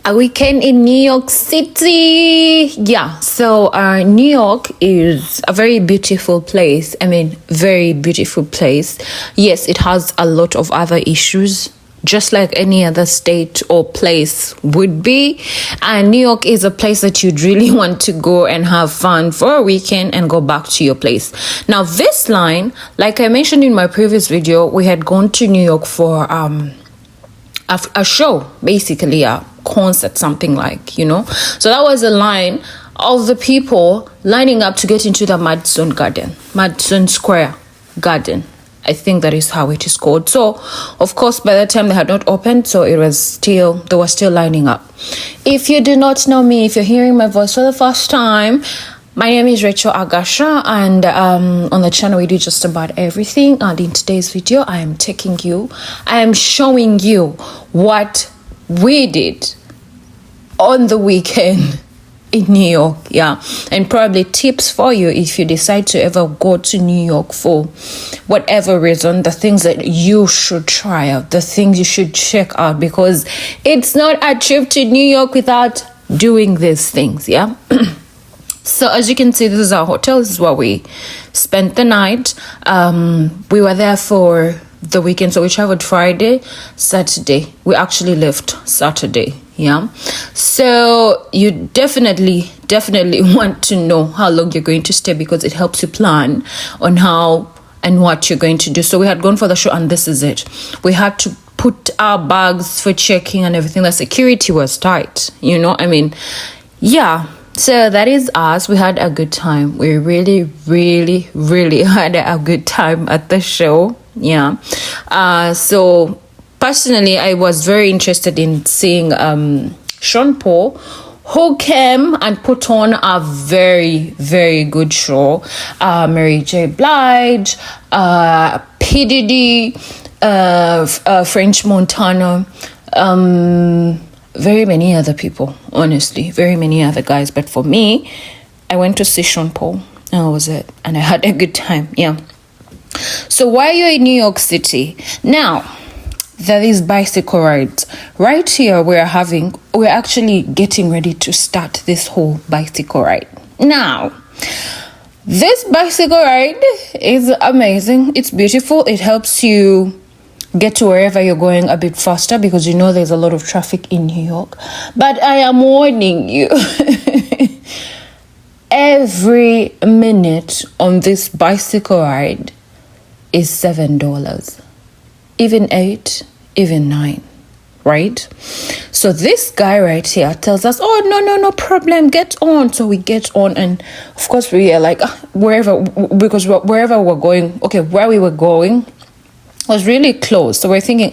A weekend in New York City. Yeah, so New York is a very beautiful place. Very beautiful place. Yes, it has a lot of other issues, just like any other state or place would be. And New York is a place that you'd really want to go and have fun for a weekend and go back to your place. Now, this line, like I mentioned in my previous video, we had gone to New York for a show, basically a concert, something like, So that was a line of the people lining up to get into the Madison Square Garden. I think that is how it is called. So, of course, by that time they had not opened, so they were still lining up. If you do not know me, if you're hearing my voice for the first time, my name is Rachel Agasha, and on the channel we do just about everything. And in today's video, I am showing you what we did on the weekend in New York, and probably tips for you if you decide to ever go to New York for whatever reason, the things that you should try out, the things you should check out, because it's not a trip to New York without doing these things. So as you can see, this is our hotel. This is where we spent the night. We were there for the weekend, so we traveled Friday, Saturday. We actually left Saturday. So you definitely want to know how long you're going to stay, because it helps you plan on how and what you're going to do. So we had gone for the show, and this is it. We had to put our bags for checking and everything. The security was tight, So that is us. We had a good time. We really had a good time at the show. So personally, I was very interested in seeing Sean Paul, who came and put on a very good show. Mary J. Blige, P. Diddy, French Montana, very many other people, honestly, very many other guys. But for me, I went to see Sean Paul, and that was it. And I had a good time, So while you're in New York City, now, there is bicycle rides. Right here, we're actually getting ready to start this whole bicycle ride. Now, this bicycle ride is amazing. It's beautiful. It helps you get to wherever you're going a bit faster, because there's a lot of traffic in New York. But I am warning you, every minute on this bicycle ride is $7. Even $8, even $9, right? So this guy right here tells us, no problem, get on. So we get on, and of course we are like, wherever we're going, where we were going was really close. So we're thinking,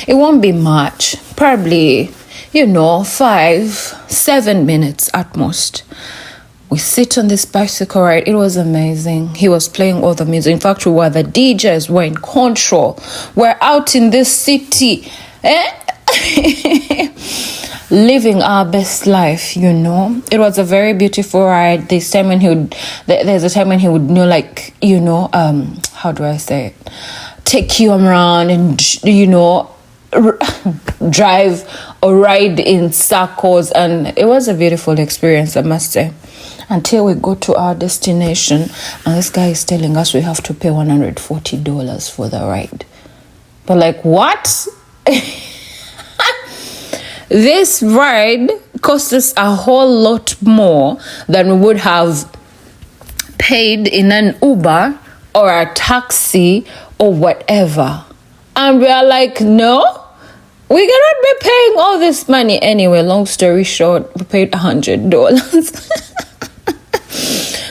it won't be much, probably, 5-7 minutes at most. We sit on this bicycle ride. It was amazing. He was playing all the music. In fact, the DJs were in control. We're out in this city, living our best life, It was a very beautiful ride. There's a time when he would, how do I say it? Take you around and, drive or ride in circles. And it was a beautiful experience, I must say. Until we go to our destination, and this guy is telling us we have to pay $140 for the ride. But like, what? This ride cost us a whole lot more than we would have paid in an Uber or a taxi or whatever. And we are like, no, we cannot be paying all this money. Anyway, long story short, we paid $100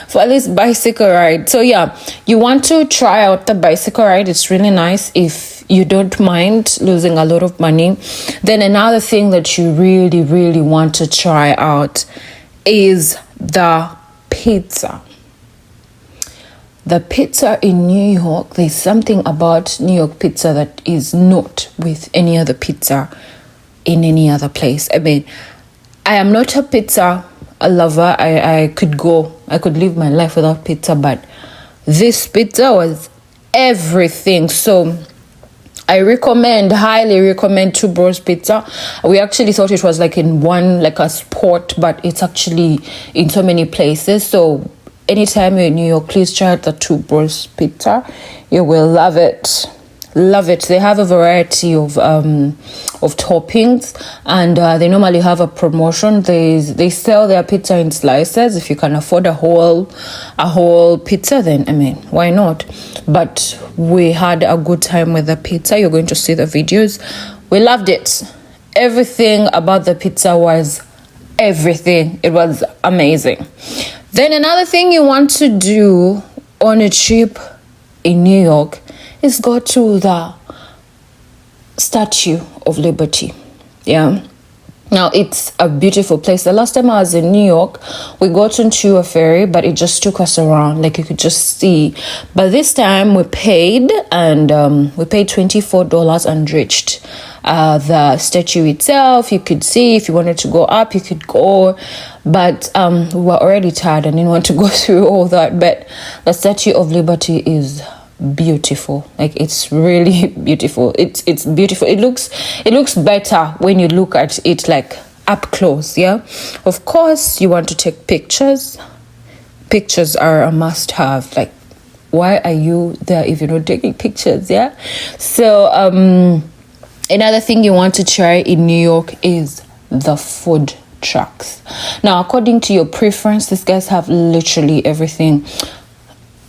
for this bicycle ride. So you want to try out the bicycle ride. It's really nice if you don't mind losing a lot of money. Then another thing that you really want to try out is the pizza. The pizza in New York, there's something about New York pizza that is not with any other pizza in any other place. I am not a pizza lover. I could live my life without pizza, but this pizza was everything. So I highly recommend Two Bros Pizza. We actually thought it was like in one, like a spot, but it's actually in so many places. So anytime you're in New York, please try out the Two Bros Pizza. You will love it. Love it. They have a variety of toppings, and they normally have a promotion. They sell their pizza in slices. If you can afford a whole pizza, then I mean, why not? But we had a good time with the pizza. You're going to see the videos. We loved it. Everything about the pizza was everything. It was amazing. Then another thing you want to do on a trip in New York is go to the Statue of Liberty. Yeah. Now, it's a beautiful place. The last time I was in New York, we got into a ferry, but it just took us around. Like, you could just see. But this time, we paid, and we paid $24 and reached the statue itself. You could see. If you wanted to go up, you could go. But we were already tired and didn't want to go through all that. But the Statue of Liberty is beautiful. Like, it's really beautiful. It's beautiful. It looks better when you look at it like up close. Yeah, of course you want to take pictures. Pictures are a must have. Like, why are you there if you're not taking pictures? Yeah. So another thing you want to try in New York is the food trucks. Now, according to your preference, these guys have literally everything.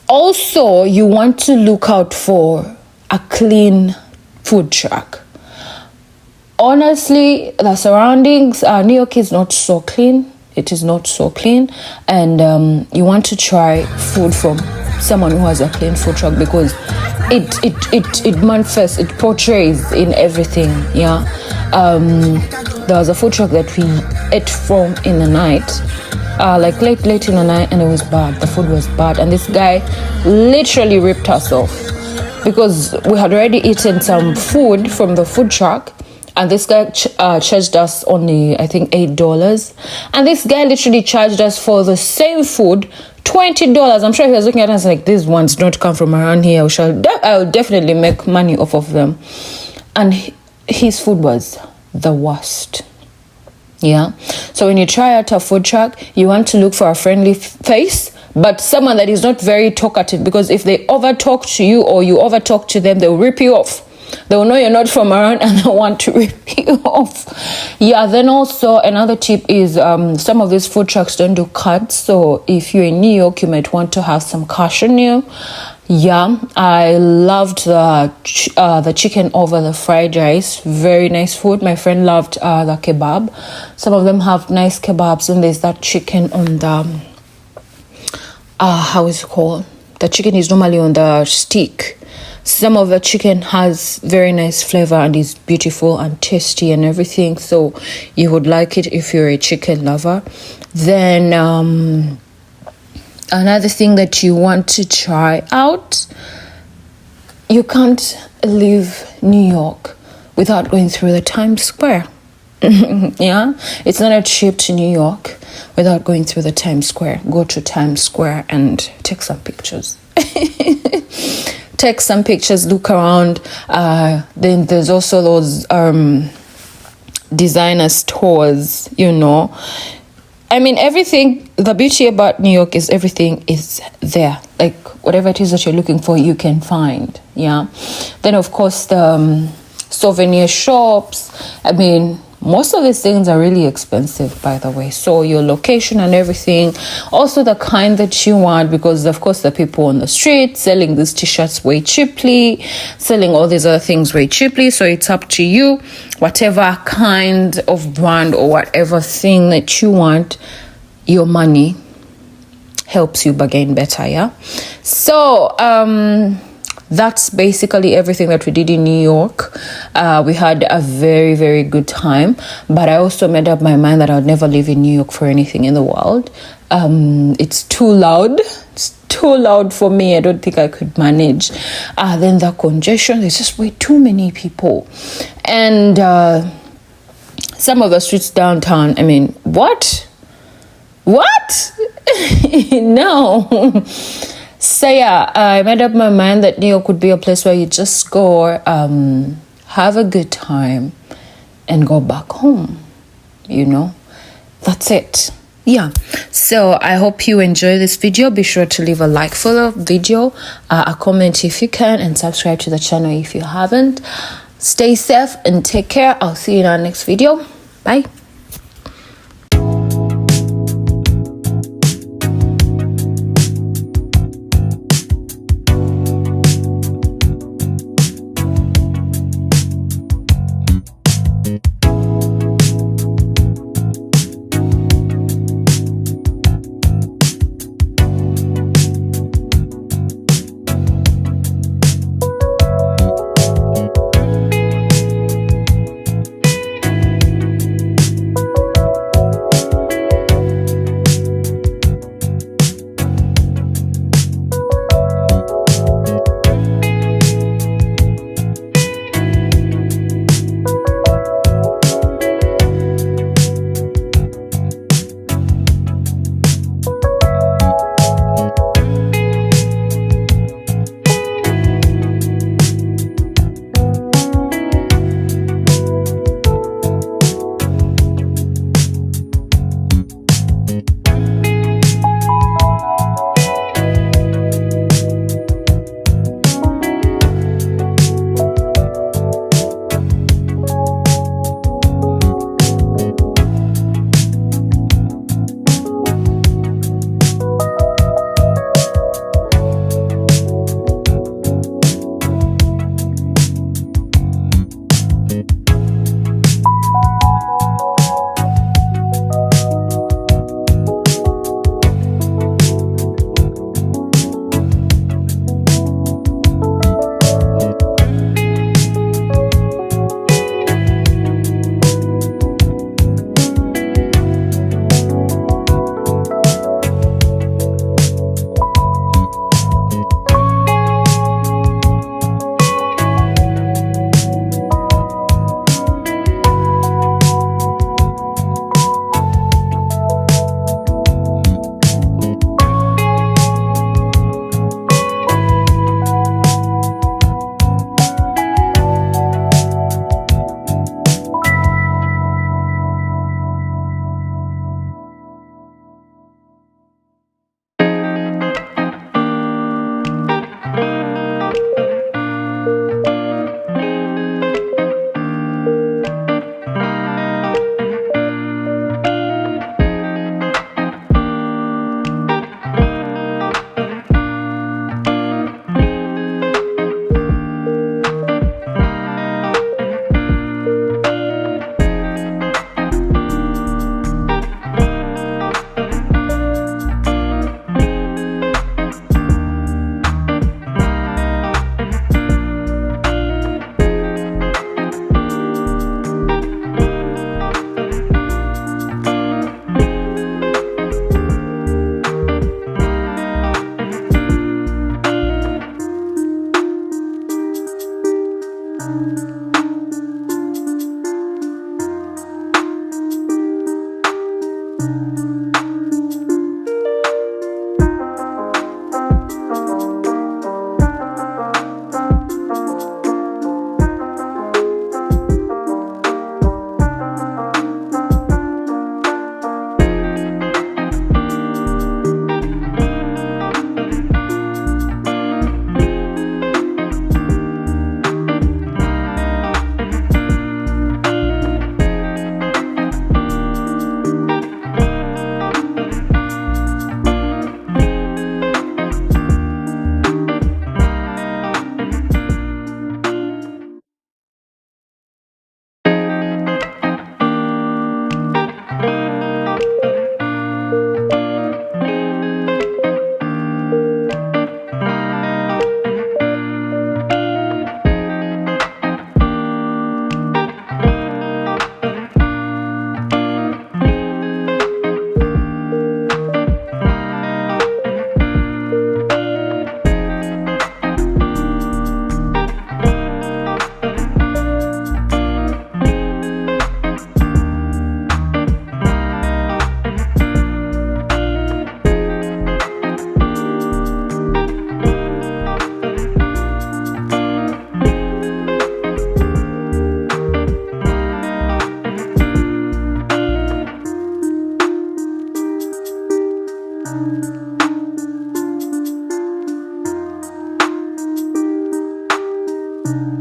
Also, you want to look out for a clean food truck. Honestly, the surroundings, New York is not so clean. It is not so clean. And you want to try food from someone who has a clean food truck, because it manifests, it portrays in everything. Yeah. There was a food truck that we ate from in the night. Like late in the night, and it was bad. The food was bad, and this guy literally ripped us off because we had already eaten some food from the food truck, and this guy charged us only, I think, $8, and this guy literally charged us for the same food $20. I'm sure he was looking at us like, these ones don't come from around here. I'll definitely make money off of them. And his food was the worst. Yeah. So when you try out a food truck, you want to look for a friendly face, but someone that is not very talkative, because if they over talk to you or you over talk to them, they'll rip you off. They'll know you're not from around and they'll want to rip you off. Yeah. Then also another tip is some of these food trucks don't do cards. So if you're in New York, you might want to have some cash on you. Yeah, I loved the chicken over the fried rice. Very nice food. My friend loved the kebab. Some of them have nice kebabs, and there's that chicken on the how is it called? The chicken is normally on the stick. Some of the chicken has very nice flavor and is beautiful and tasty and everything. So you would like it if you're a chicken lover. Then another thing that you want to try out, you can't leave New York without going through the Times Square. Yeah, it's not a trip to New York without going through the Times Square. Go to Times Square and take some pictures. Take some pictures, look around. Then there's also those designer stores, you know. I mean, everything, the beauty about New York is everything is there. Like, whatever it is that you're looking for, you can find. Yeah. Then, of course, the souvenir shops. I mean, most of these things are really expensive, by the way. So your location and everything. Also the kind that you want, because, of course, the people on the street selling these t-shirts way cheaply, selling all these other things way cheaply. So it's up to you. Whatever kind of brand or whatever thing that you want, your money helps you bargain better. Yeah. So, that's basically everything that we did in New York. We had a very, very good time. But I also made up my mind that I would never live in New York for anything in the world. It's too loud. It's too loud for me. I don't think I could manage. Then the congestion, there's just way too many people. And some of the streets downtown, I mean, what? No. So yeah, I made up my mind that New York would be a place where you just go, have a good time, and go back home. That's it. Yeah, so I hope you enjoy this video. Be sure to leave a like for the video, a comment if you can, and subscribe to the channel if you haven't. Stay safe and take care. I'll see you in our next video. Bye.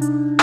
you.